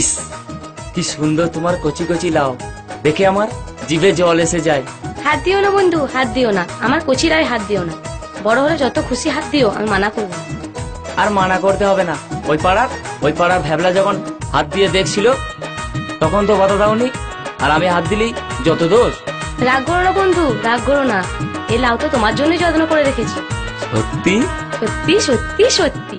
ইস, কি সুন্দর তোমার কচি কচি লাউ, দেখে আমার জিভে জল এসে যায়। হাত দিও না বন্ধু, হাত দিও না, আমার কচি লাউয়ে হাত দিও না। বড় হলে যত খুশি হাত দিও, আমি মানা করবো না। আর মানা করতে হবে না। ওই পাড়ার ভ্যাবলা যখন হাত দিয়ে দেখছিল তখন তো কথা দাওনি, আর আমি হাত দিলেই যত দোষ। রাগ করো না বন্ধু, রাগ করো না। এই লাউ তো তোমার জন্যই যত্ন করে রেখেছি। সত্যি সত্যি সত্যি সত্যি।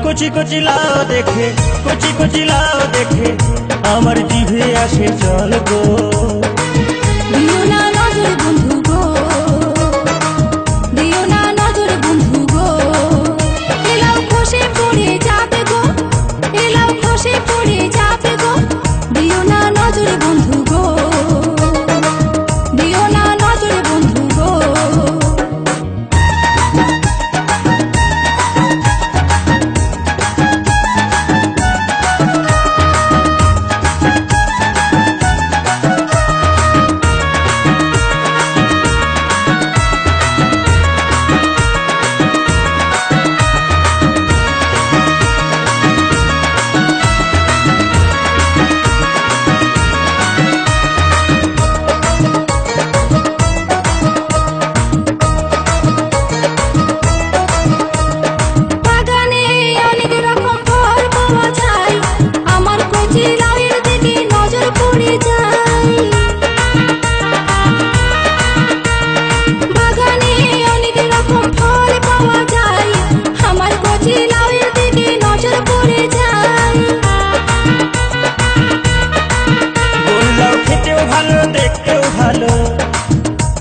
কচি কচি লাউ দেখে, কচি কচি লাউ দেখে আমার জিভে আসে জল গো। দিও না নজর বন্ধু গো, দিও না নজর বন্ধু গো, এলাও খসে পড়ে যাবে গো, এলাও খসে পড়ে যাবে গো। দিও না নজর বন্ধু গো, দিও না নজর বন্ধু গো।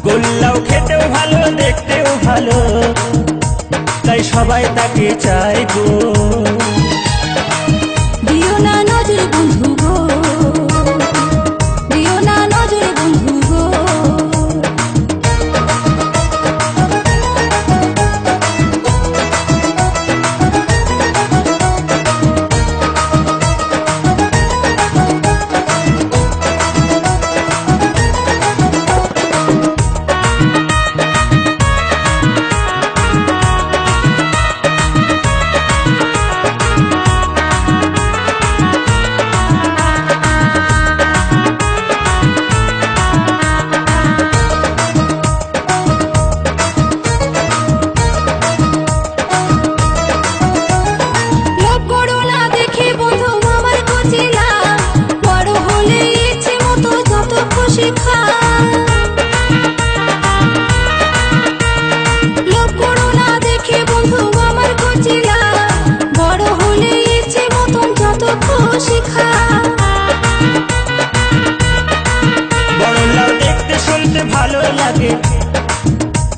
গোল্লাও খেতেও ভালো, দেখতেও ভালো, তাই সবাই তাকে চায় গো। দিও না নজর বন্ধু গো, দিও না নজর বন্ধু গো।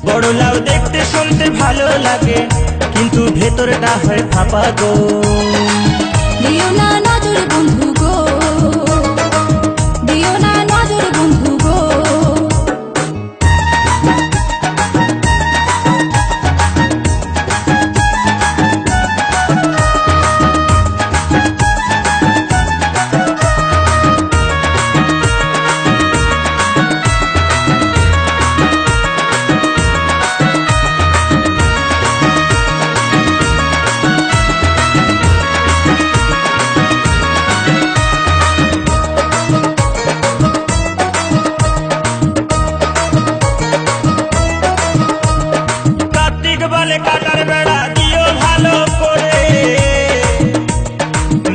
বড় লাউ দেখতে শুনতে ভালো লাগে, কিন্তু ভেতরটা হয় ফাঁপা গো। দিও না নজর বন্ধু গো, দিও না নজর বন্ধু গো। কাটার বেড়া দিও ভালো করে,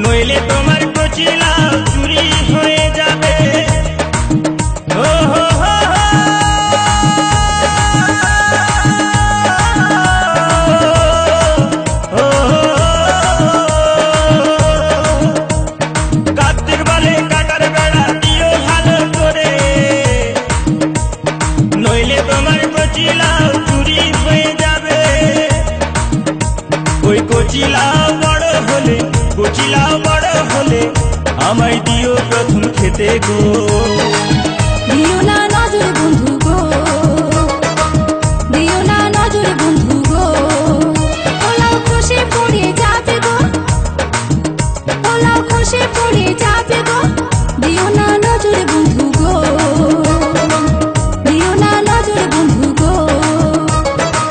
নইলে তোমার কচি লাউ চুরি হয়ে যাবে। ও হো হো হো, কার্তিক বলে কাটার বেড়া দিও ভালো করে, নইলে তোমার কচি লাউ চুরি হয়ে যাবে। কচি লাউ বড় হলে আমায় দিও প্রথম খেতে গো। দিও না নজর বন্ধু গো, দিও না নজর বন্ধু গো, ওলাও খসে পড়ে যাবে গো, ওলাও খসে পড়ে যাবে গো, দিও না নজর বন্ধু গো, দিও না নজর বন্ধু গো।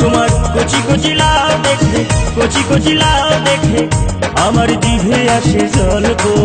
তোমার কচি কচি লাউ দেখে, কচি কচি লাউ দেখে আমার জিভে আসে জল গো।